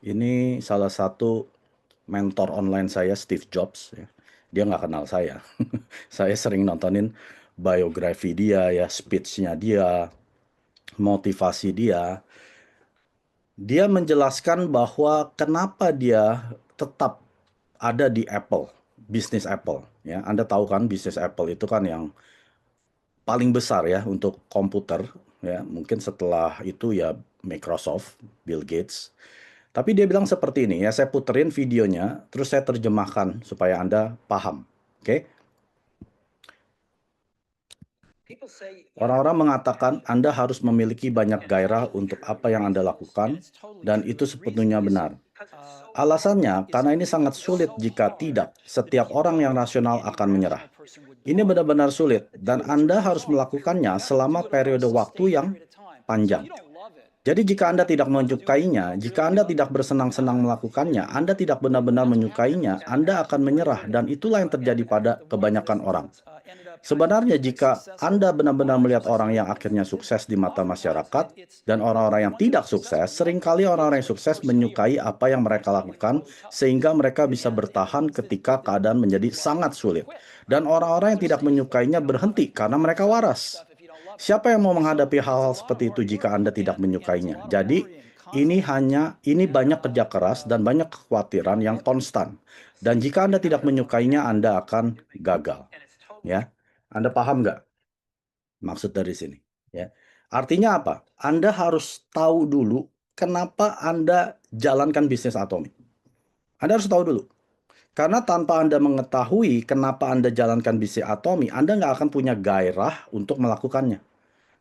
Ini salah satu mentor online saya, Steve Jobs, ya. Dia nggak kenal saya. Saya sering nontonin biografi dia, ya, speech-nya dia, motivasi dia. Dia menjelaskan bahwa kenapa dia tetap ada di Apple, bisnis Apple, ya. Anda tahu kan bisnis Apple itu kan yang paling besar ya untuk komputer, ya. Mungkin setelah itu ya Microsoft, Bill Gates. Tapi dia bilang seperti ini, ya saya puterin videonya, terus saya terjemahkan supaya Anda paham. Oke? Orang-orang mengatakan Anda harus memiliki banyak gairah untuk apa yang Anda lakukan, dan itu sepenuhnya benar. Alasannya, karena ini sangat sulit jika tidak, setiap orang yang rasional akan menyerah. Ini benar-benar sulit, dan Anda harus melakukannya selama periode waktu yang panjang. Jadi jika Anda tidak menyukainya, jika Anda tidak bersenang-senang melakukannya, Anda tidak benar-benar menyukainya, Anda akan menyerah, dan itulah yang terjadi pada kebanyakan orang. Sebenarnya jika Anda benar-benar melihat orang yang akhirnya sukses di mata masyarakat, dan orang-orang yang tidak sukses, seringkali orang-orang yang sukses menyukai apa yang mereka lakukan, sehingga mereka bisa bertahan ketika keadaan menjadi sangat sulit. Dan orang-orang yang tidak menyukainya berhenti karena mereka waras. Siapa yang mau menghadapi hal-hal seperti itu jika Anda tidak menyukainya? Jadi, ini banyak kerja keras dan banyak kekhawatiran yang konstan. Dan jika Anda tidak menyukainya, Anda akan gagal. Ya, Anda paham nggak maksud dari sini? Ya, artinya apa? Anda harus tahu dulu kenapa Anda jalankan bisnis Atomi. Anda harus tahu dulu. Karena tanpa Anda mengetahui kenapa Anda jalankan bisnis Atomi, Anda nggak akan punya gairah untuk melakukannya.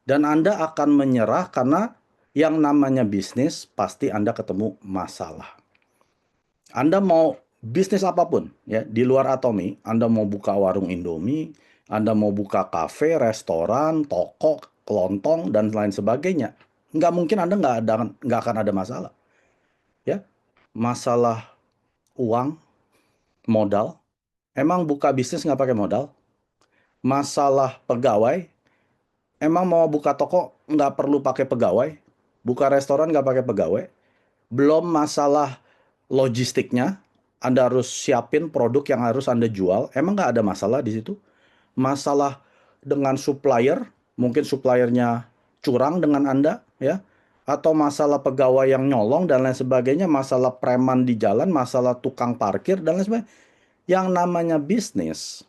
Dan Anda akan menyerah karena yang namanya bisnis pasti Anda ketemu masalah. Anda mau bisnis apapun ya di luar Atomi, Anda mau buka warung Indomie, Anda mau buka kafe, restoran, toko, kelontong dan lain sebagainya, nggak mungkin Anda nggak akan ada masalah. Ya, masalah uang, modal. Emang buka bisnis nggak pakai modal? Masalah pegawai. Emang mau buka toko nggak perlu pakai pegawai? Buka restoran nggak pakai pegawai? Belum masalah logistiknya, Anda harus siapin produk yang harus Anda jual. Emang nggak ada masalah di situ? Masalah dengan supplier, mungkin suppliernya curang dengan Anda, ya. Atau masalah pegawai yang nyolong dan lain sebagainya, masalah preman di jalan, masalah tukang parkir dan lain sebagainya. Yang namanya bisnis,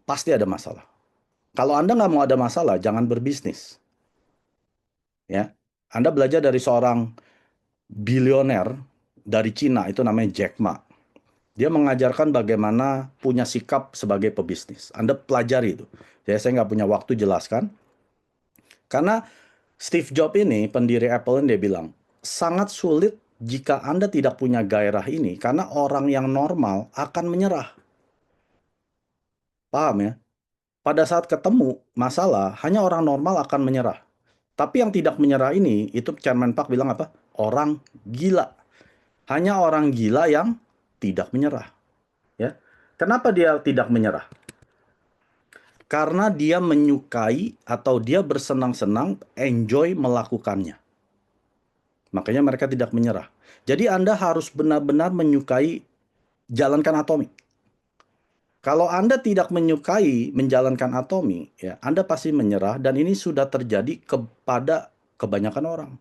pasti ada masalah. Kalau Anda nggak mau ada masalah, jangan berbisnis. Ya, Anda belajar dari seorang bilioner dari Cina, itu namanya Jack Ma. Dia mengajarkan bagaimana punya sikap sebagai pebisnis. Anda pelajari itu. Jadi saya nggak punya waktu jelaskan. Karena Steve Jobs ini, pendiri Apple, dia bilang, sangat sulit jika Anda tidak punya gairah ini, karena orang yang normal akan menyerah. Paham ya? Pada saat ketemu masalah, hanya orang normal akan menyerah. Tapi yang tidak menyerah ini, itu Chairman Park bilang apa? Orang gila. Hanya orang gila yang tidak menyerah. Ya, kenapa dia tidak menyerah? Karena dia menyukai atau dia bersenang-senang, enjoy melakukannya. Makanya mereka tidak menyerah. Jadi Anda harus benar-benar menyukai jalankan Atomi. Kalau Anda tidak menyukai menjalankan Atomi, ya Anda pasti menyerah, dan ini sudah terjadi kepada kebanyakan orang.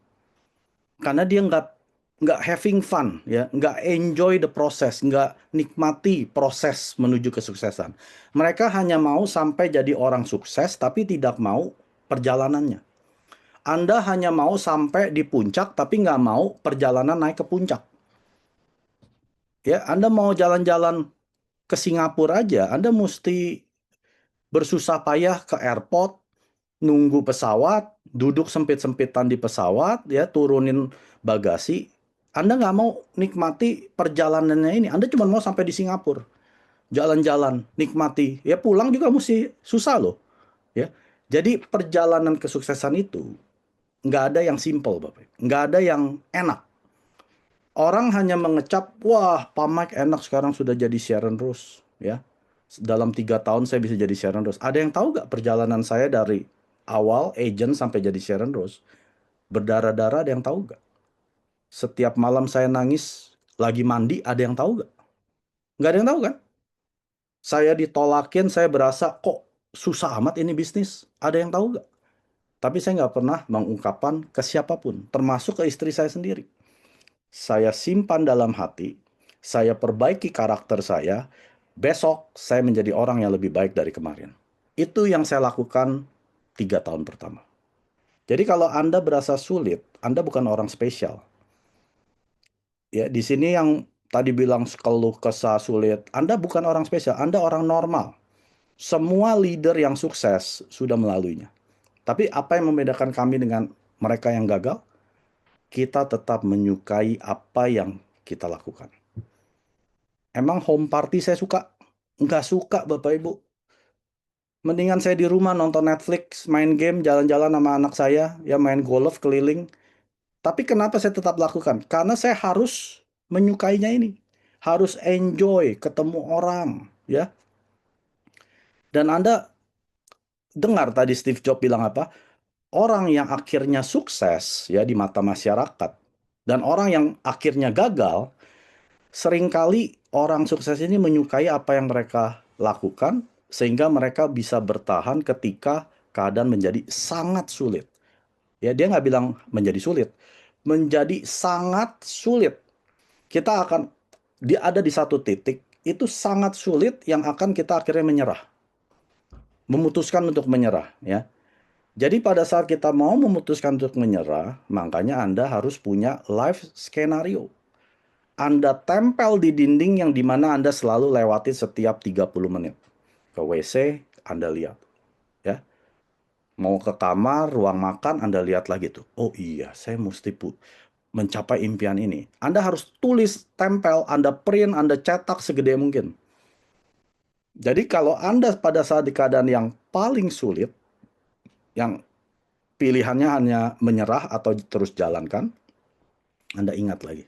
Karena dia nggak having fun, ya, nggak enjoy the process, nggak nikmati proses menuju kesuksesan. Mereka hanya mau sampai jadi orang sukses, tapi tidak mau perjalanannya. Anda hanya mau sampai di puncak, tapi nggak mau perjalanan naik ke puncak. Ya, Anda mau jalan-jalan ke Singapura aja, Anda mesti bersusah payah ke airport, nunggu pesawat, duduk sempit-sempitan di pesawat, ya turunin bagasi. Anda nggak mau nikmati perjalanannya ini. Anda cuma mau sampai di Singapura, jalan-jalan, nikmati. Ya pulang juga mesti susah loh. Ya, jadi perjalanan kesuksesan itu nggak ada yang simple, Bapak. Nggak ada yang enak. Orang hanya mengecap, wah, Pak Mike enak sekarang sudah jadi Sharon Rose, ya. Dalam 3 tahun saya bisa jadi Sharon Rose. Ada yang tahu nggak perjalanan saya dari awal agent sampai jadi Sharon Rose? Berdarah-darah, ada yang tahu nggak? Setiap malam saya nangis, lagi mandi, ada yang tahu nggak? Nggak ada yang tahu kan? Saya ditolakin, saya berasa kok susah amat ini bisnis. Ada yang tahu nggak? Tapi saya nggak pernah mengungkapkan ke siapapun, termasuk ke istri saya sendiri. Saya simpan dalam hati, saya perbaiki karakter saya, besok saya menjadi orang yang lebih baik dari kemarin. Itu yang saya lakukan 3 tahun pertama. Jadi kalau Anda berasa sulit, Anda bukan orang spesial. Ya, di sini yang tadi bilang keluh kesah sulit, Anda bukan orang spesial, Anda orang normal. Semua leader yang sukses sudah melaluinya. Tapi apa yang membedakan kami dengan mereka yang gagal? Kita tetap menyukai apa yang kita lakukan. Emang home party saya suka? Nggak suka, Bapak Ibu. Mendingan saya di rumah nonton Netflix, main game, jalan-jalan sama anak saya, ya main golf keliling. Tapi kenapa saya tetap lakukan? Karena saya harus menyukainya ini. Harus enjoy ketemu orang, ya. Dan Anda dengar tadi Steve Jobs bilang apa? Orang yang akhirnya sukses ya di mata masyarakat dan orang yang akhirnya gagal, seringkali orang sukses ini menyukai apa yang mereka lakukan sehingga mereka bisa bertahan ketika keadaan menjadi sangat sulit. Ya, dia nggak bilang menjadi sulit, menjadi sangat sulit. Kita akan ada di satu titik itu sangat sulit yang akan kita akhirnya menyerah, memutuskan untuk menyerah, ya. Jadi pada saat kita mau memutuskan untuk menyerah, makanya Anda harus punya life skenario. Anda tempel di dinding yang dimana Anda selalu lewati setiap 30 menit. Ke WC, Anda lihat. Ya. Mau ke kamar, ruang makan, Anda lihat lagi tuh. Oh iya, saya mesti mencapai impian ini. Anda harus tulis, tempel, Anda print, Anda cetak segede mungkin. Jadi kalau Anda pada saat di keadaan yang paling sulit, yang pilihannya hanya menyerah atau terus jalankan, Anda ingat lagi.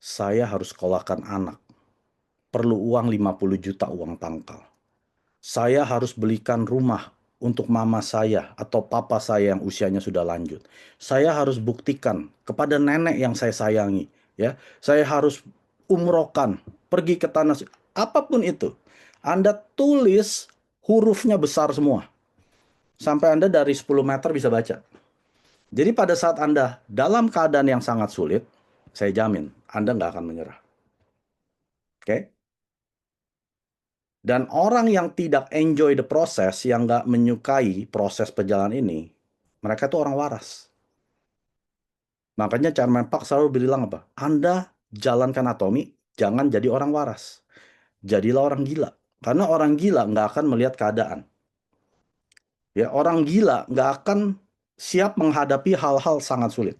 Saya harus sekolahkan anak. Perlu uang 50 juta uang pangkal. Saya harus belikan rumah untuk mama saya atau papa saya yang usianya sudah lanjut. Saya harus buktikan kepada nenek yang saya sayangi, ya. Saya harus umrohkan, pergi ke tanah apapun itu. Anda tulis hurufnya besar semua. Sampai Anda dari 10 meter bisa baca. Jadi pada saat Anda dalam keadaan yang sangat sulit, saya jamin Anda nggak akan menyerah. Oke? Dan orang yang tidak enjoy the process, yang nggak menyukai proses perjalanan ini, mereka tuh orang waras. Makanya Chairman Park selalu bilang apa? Anda jalankan atomi, jangan jadi orang waras. Jadilah orang gila. Karena orang gila nggak akan melihat keadaan. Ya, orang gila nggak akan siap menghadapi hal-hal sangat sulit.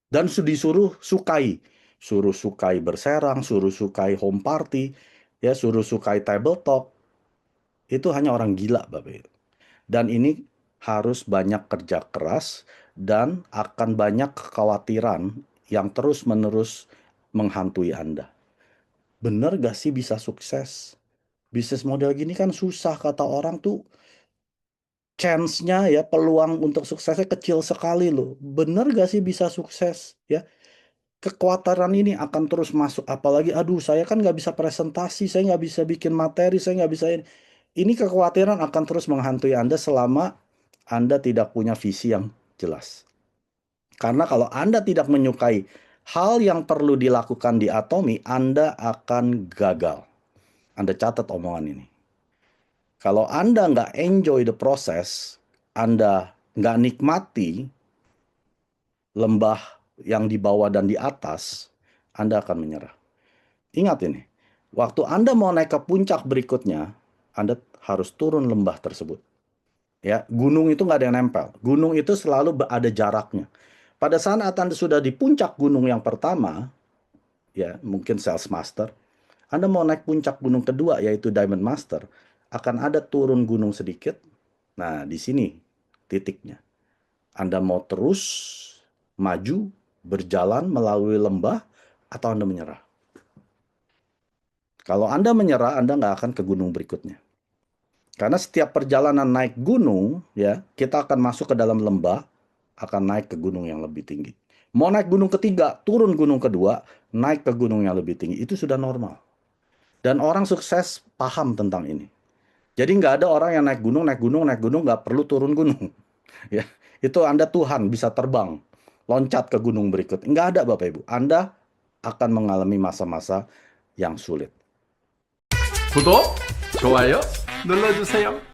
Dan disuruh sukai. Suruh sukai berserang, suruh sukai home party, ya, suruh sukai table talk. Itu hanya orang gila, Bapak Ibu. Dan ini harus banyak kerja keras dan akan banyak kekhawatiran yang terus-menerus menghantui Anda. Bener gak sih bisa sukses? Bisnis model gini kan susah, kata orang tuh chance-nya ya, peluang untuk suksesnya kecil sekali loh. Bener gak sih bisa sukses? Ya, kekhawatiran ini akan terus masuk. Apalagi, aduh saya kan nggak bisa presentasi, saya nggak bisa bikin materi, saya nggak bisa ini. Ini kekhawatiran akan terus menghantui Anda selama Anda tidak punya visi yang jelas. Karena kalau Anda tidak menyukai hal yang perlu dilakukan di Atomi, Anda akan gagal. Anda catat omongan ini. Kalau Anda nggak enjoy the process, Anda nggak nikmati lembah yang di bawah dan di atas, Anda akan menyerah. Ingat ini, waktu Anda mau naik ke puncak berikutnya, Anda harus turun lembah tersebut. Ya, gunung itu nggak ada yang nempel. Gunung itu selalu ada jaraknya. Pada saat Anda sudah di puncak gunung yang pertama, ya mungkin Sales Master, Anda mau naik puncak gunung kedua yaitu Diamond Master, akan ada turun gunung sedikit. Nah, di sini titiknya. Anda mau terus maju, berjalan melalui lembah, atau Anda menyerah. Kalau Anda menyerah, Anda nggak akan ke gunung berikutnya. Karena setiap perjalanan naik gunung, ya, kita akan masuk ke dalam lembah, akan naik ke gunung yang lebih tinggi. Mau naik gunung ketiga, turun gunung kedua, naik ke gunung yang lebih tinggi, itu sudah normal. Dan orang sukses paham tentang ini. Jadi nggak ada orang yang naik gunung, nggak perlu turun gunung. Ya, itu Anda Tuhan bisa terbang, loncat ke gunung berikut. Nggak ada Bapak Ibu. Anda akan mengalami masa-masa yang sulit. 구독, 좋아요 눌러주세요.